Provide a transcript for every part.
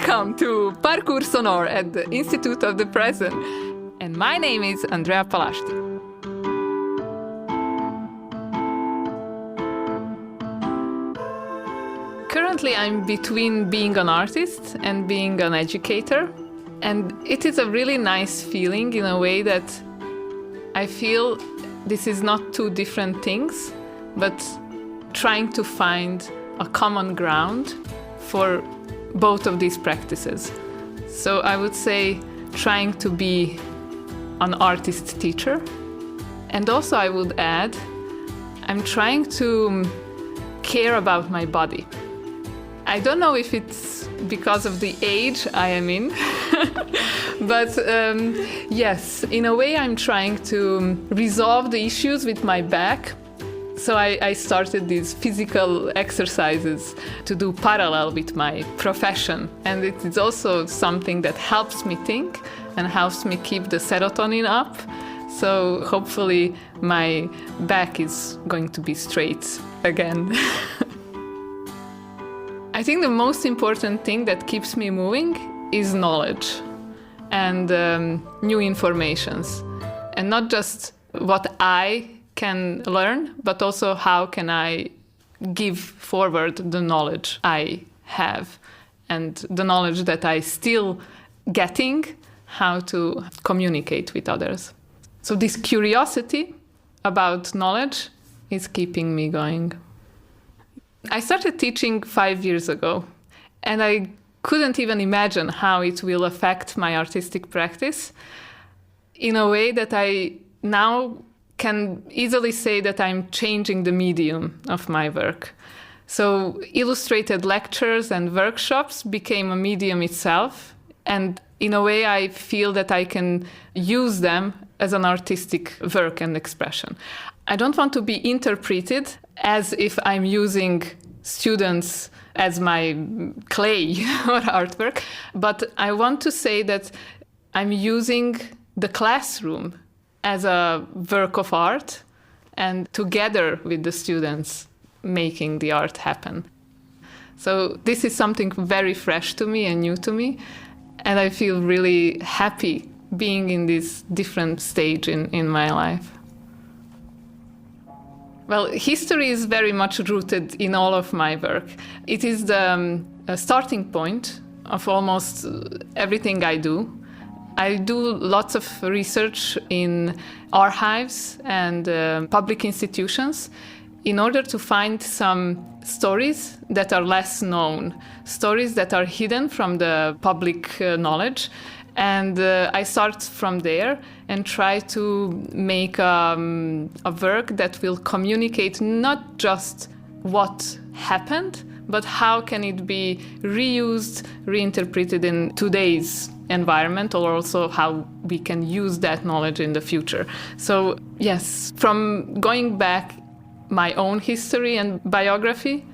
Welcome to Parcours Sonore at the Institute of the Present. And my name is Andrea Palašti. Currently, I'm between being an artist and being an educator. And it is a really nice feeling in a way that I feel this is not two different things, but trying to find a common ground for both of these practices. So I would say trying to be an artist teacher. And also I would add, I'm trying to care about my body. I don't know if it's because of the age I am in, but yes, in a way I'm trying to resolve the issues with my back. So I started these physical exercises to do parallel with my profession. And it is also something that helps me think and helps me keep the serotonin up. So hopefully my back is going to be straight again. I think the most important thing that keeps me moving is knowledge and new informations. And not just what I can learn, but also how can I give forward the knowledge I have and the knowledge that I still getting, how to communicate with others. So this curiosity about knowledge is keeping me going. I started teaching 5 years ago, and I couldn't even imagine how it will affect my artistic practice in a way that I now can easily say that I'm changing the medium of my work. So illustrated lectures and workshops became a medium itself, and in a way I feel that I can use them as an artistic work and expression. I don't want to be interpreted as if I'm using students as my clay or artwork, but I want to say that I'm using the classroom as a work of art and together with the students making the art happen. So this is something very fresh to me and new to me, and I feel really happy being in this different stage in my life. Well, history is very much rooted in all of my work. It is the starting point of almost everything I do. I do lots of research in archives and public institutions in order to find some stories that are less known, stories that are hidden from the public knowledge. And I start from there and try to make a work that will communicate not just what happened, but how can it be reused, reinterpreted in today's environment, or also how we can use that knowledge in the future. So yes, from going back my own history and biography,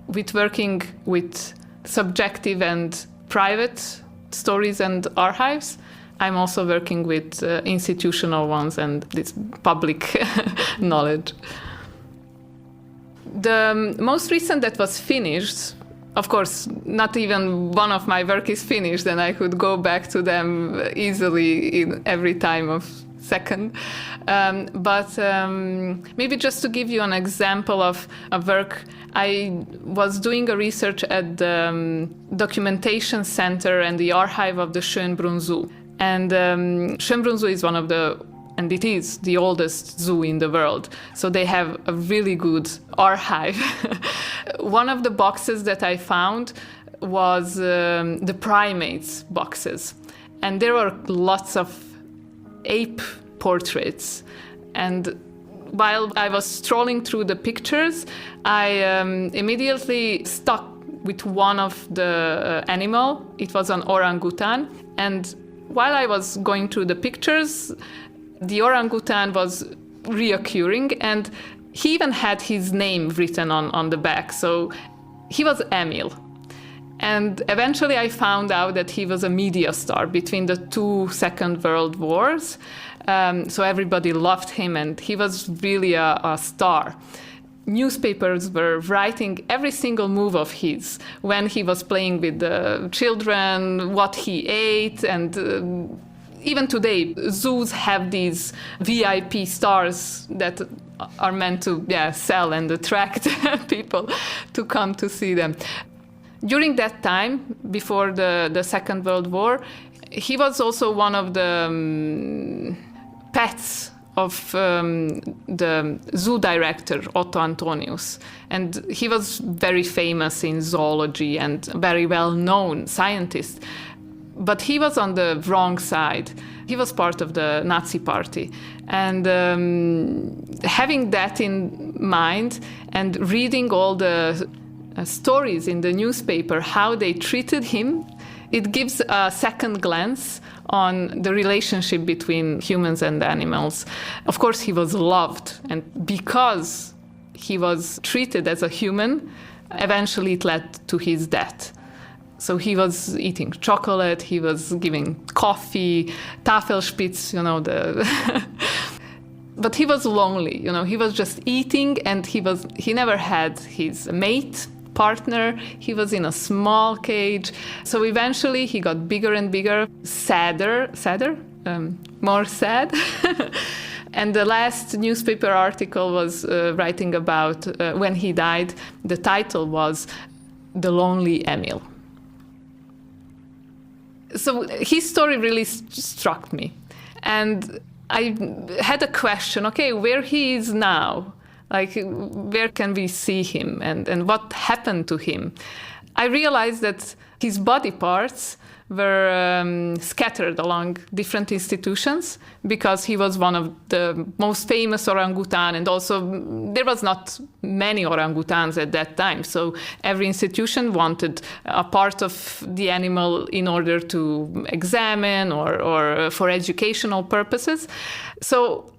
with working with subjective and private stories and archives, I'm also working with institutional ones and this public knowledge. The most recent that was finished, of course, not even one of my work is finished, and I could go back to them easily in every time of second. But maybe just to give you an example of a work, I was doing a research at the documentation center and the archive of the Schönbrunn Zoo. And Schönbrunn Zoo is and it is the oldest zoo in the world. So they have a really good archive. One of the boxes that I found was the primates boxes. And there were lots of ape portraits. And while I was strolling through the pictures, I immediately stuck with one of the animal. It was an orangutan. And while I was going through the pictures, the orangutan was reoccurring, and he even had his name written on the back. So he was Emil. And eventually I found out that he was a media star between the two Second World Wars. So everybody loved him, and he was really a star. newspapers were writing every single move of his, when he was playing with the children, what he ate, and even today, zoos have these VIP stars that are meant to sell and attract people to come to see them. During that time, before the Second World War, he was also one of the pets of the zoo director, Otto Antonius. And he was very famous in zoology and very well-known scientist. But he was on the wrong side. He was part of the Nazi party. And having that in mind and reading all the stories in the newspaper, how they treated him, it gives a second glance on the relationship between humans and animals. Of course, he was loved, and because he was treated as a human, eventually it led to his death. So he was eating chocolate, he was giving coffee, Tafelspitz, But he was lonely, he was just eating, and he never had his mate, partner. He was in a small cage. So eventually he got bigger and bigger, more sad. And the last newspaper article was writing about when he died. The title was The Lonely Emil. So his story really struck me. And I had a question, okay, where he is now? Like, where can we see him, and what happened to him? I realized that his body parts were scattered along different institutions, because he was one of the most famous orangutan, and also there was not many orangutans at that time. So every institution wanted a part of the animal in order to examine or for educational purposes. So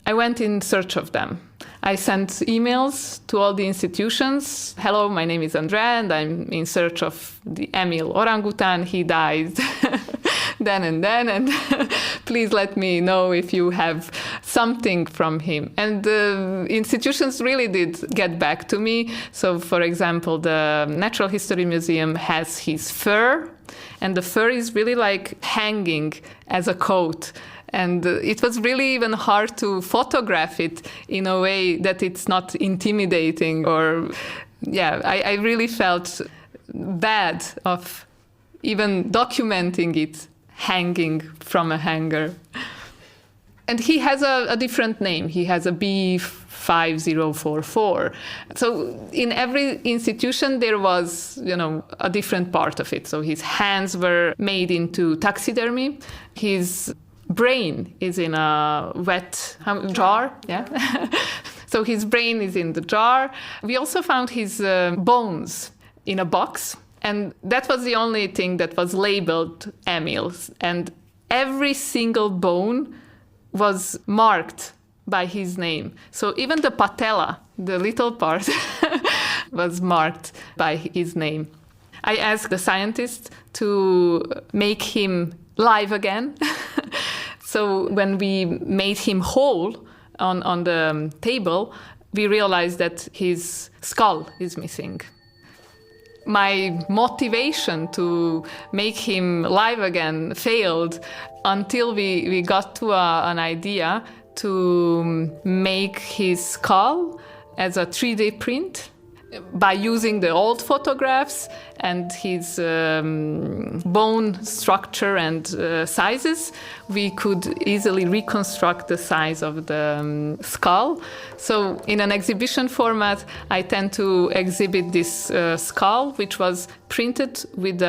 I went in search of them. I sent emails to all the institutions. Hello, my name is Andrea, and I'm in search of the Emil orangutan. He died then and then, and please let me know if you have something from him. And the institutions really did get back to me. So, for example, the Natural History Museum has his fur, and the fur is really like hanging as a coat. And it was really even hard to photograph it in a way that it's not intimidating I really felt bad of even documenting it hanging from a hanger. And he has a different name. He has a B5044. So in every institution there was, a different part of it. So his hands were made into taxidermy. His brain is in a wet jar. So his brain is in the jar. We also found his bones in a box, and that was the only thing that was labeled Emil's. And every single bone was marked by his name. So even the patella, the little part, was marked by his name. I asked the scientist to make him live again. So when we made him whole on the table, we realized that his skull is missing. My motivation to make him live again failed until we got to an idea to make his skull as a 3D print. By using the old photographs and his bone structure and sizes, we could easily reconstruct the size of the skull. So in an exhibition format, I tend to exhibit this skull, which was printed with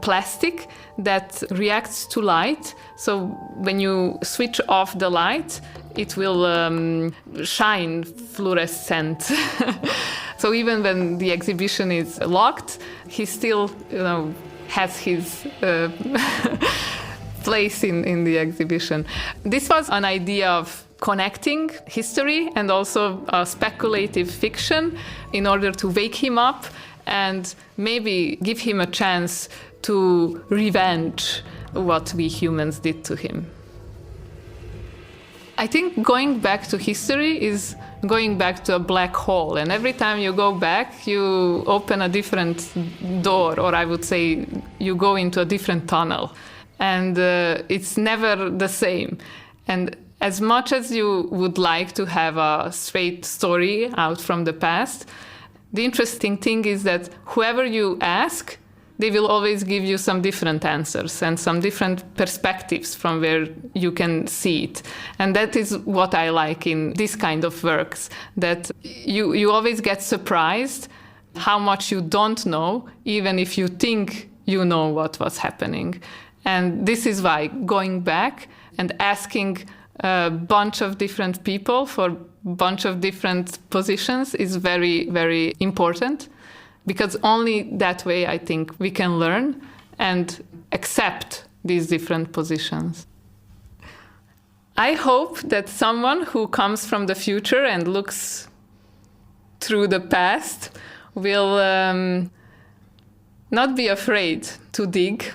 plastic that reacts to light. So when you switch off the light, it will shine fluorescent. So even when the exhibition is locked, he still, has his place in the exhibition. This was an idea of connecting history and also speculative fiction in order to wake him up and maybe give him a chance to revenge what we humans did to him. I think going back to history is going back to a black hole. And every time you go back, you open a different door, or I would say you go into a different tunnel. And it's never the same. And as much as you would like to have a straight story out from the past, the interesting thing is that whoever you ask, they will always give you some different answers and some different perspectives from where you can see it. And that is what I like in this kind of works, that you always get surprised how much you don't know, even if you think you know what was happening. And this is why going back and asking a bunch of different people for a bunch of different positions is very, very important. Because only that way, I think, we can learn and accept these different positions. I hope that someone who comes from the future and looks through the past will not be afraid to dig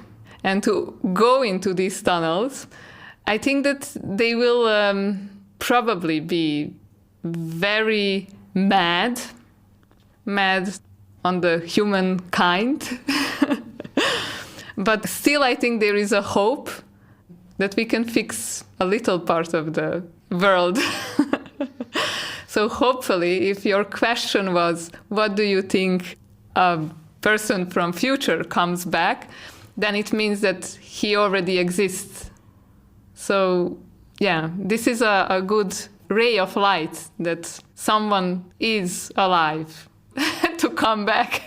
and to go into these tunnels. I think that they will probably be very mad on the humankind. But still, I think there is a hope that we can fix a little part of the world. So hopefully, if your question was, what do you think a person from future comes back, then it means that he already exists. So yeah, this is a good ray of light that someone is alive to come back.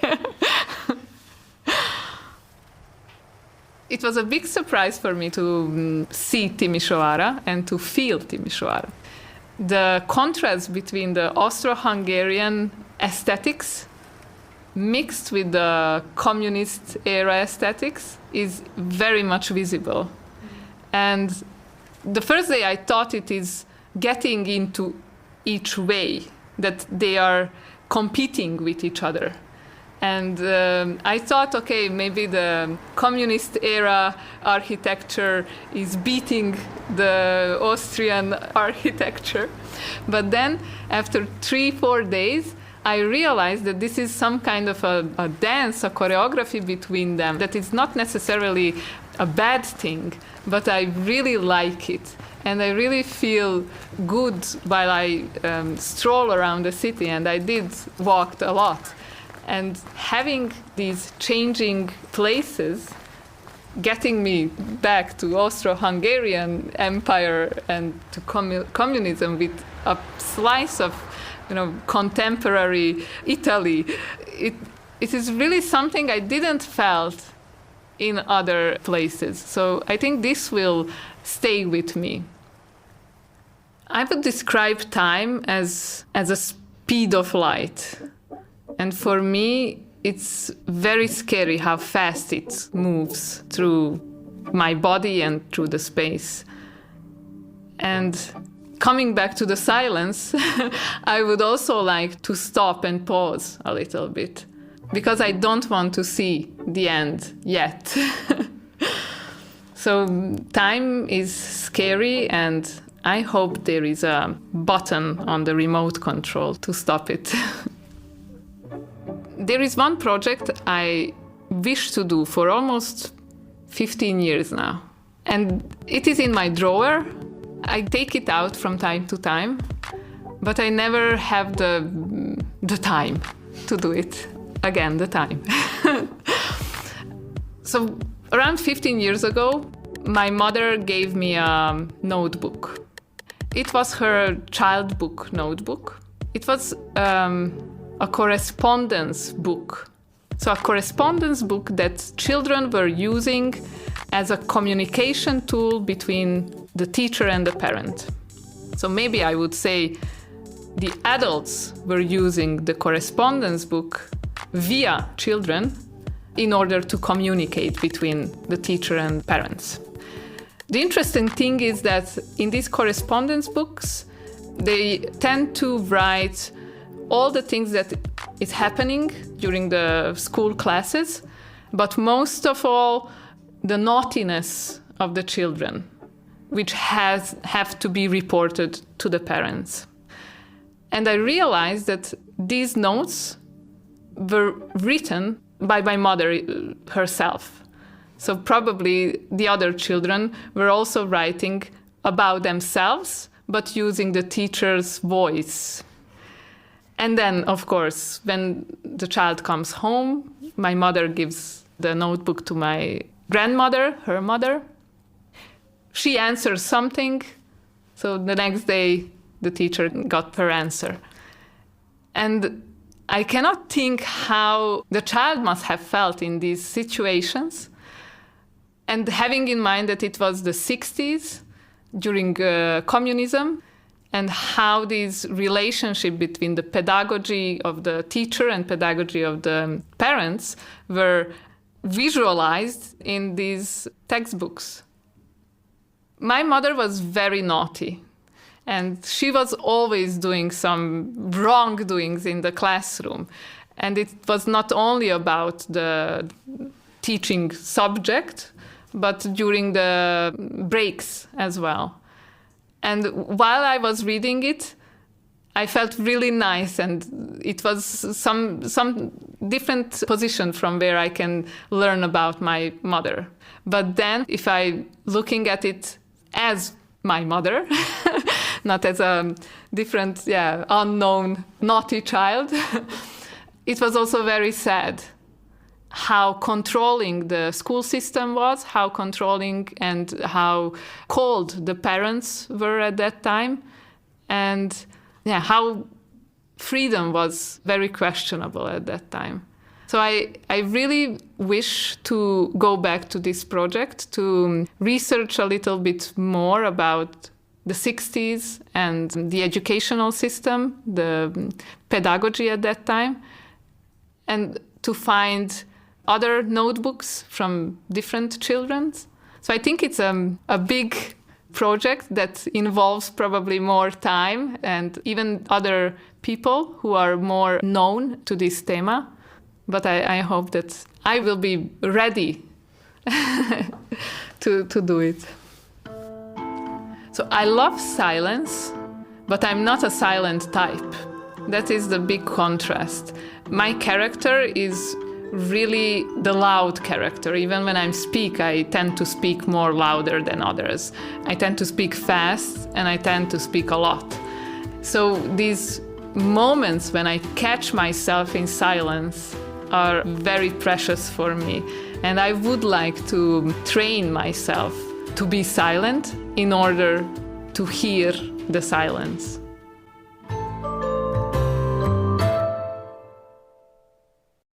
It was a big surprise for me to see Timișoara and to feel Timișoara. The contrast between the Austro-Hungarian aesthetics mixed with the communist era aesthetics is very much visible. And the first day I thought it is getting into each way, that they are competing with each other. And I thought, okay, maybe the communist era architecture is beating the Austrian architecture. But then after 3-4 days, I realized that this is some kind of a dance, a choreography between them, that it's not necessarily a bad thing, but I really like it. And I really feel good while I stroll around the city, and I did walk a lot. And having these changing places, getting me back to Austro-Hungarian Empire and to communism with a slice of, contemporary Italy, it is really something I didn't felt in other places. So I think this will stay with me. I would describe time as a speed of light. And for me, it's very scary how fast it moves through my body and through the space. And coming back to the silence, I would also like to stop and pause a little bit, because I don't want to see the end yet. So time is scary, and I hope there is a button on the remote control to stop it. There is one project I wish to do for almost 15 years now. And it is in my drawer. I take it out from time to time, but I never have the time to do it. Again, the time. So around 15 years ago, my mother gave me a notebook. It was her child book notebook. It was a correspondence book. So a correspondence book that children were using as a communication tool between the teacher and the parent. So maybe I would say the adults were using the correspondence book via children in order to communicate between the teacher and parents. The interesting thing is that in these correspondence books, they tend to write all the things that is happening during the school classes, but most of all, the naughtiness of the children, which have to be reported to the parents. And I realized that these notes were written by my mother herself. So probably the other children were also writing about themselves, but using the teacher's voice. And then, of course, when the child comes home, my mother gives the notebook to my grandmother, her mother. She answers something, so the next day the teacher got her answer. And I cannot think how the child must have felt in these situations. And having in mind that it was the 60s, during communism, and how this relationship between the pedagogy of the teacher and pedagogy of the parents were visualized in these textbooks. My mother was very naughty, and she was always doing some wrongdoings in the classroom. And it was not only about the teaching subject, but during the breaks as well. And while I was reading it, I felt really nice, and it was some different position from where I can learn about my mother. But then, if I looking at it as my mother, not as a different, unknown, naughty child, it was also very sad how controlling the school system was, how controlling and how cold the parents were at that time, and how freedom was very questionable at that time. So I really wish to go back to this project to research a little bit more about the 60s and the educational system, the pedagogy at that time, and to find other notebooks from different children. So I think it's a big project that involves probably more time and even other people who are more known to this thema. But I hope that I will be ready to do it. So I love silence, but I'm not a silent type. That is the big contrast. My character is really the loud character. Even when I speak, I tend to speak more louder than others. I tend to speak fast and I tend to speak a lot. So these moments when I catch myself in silence are very precious for me. And I would like to train myself to be silent in order to hear the silence.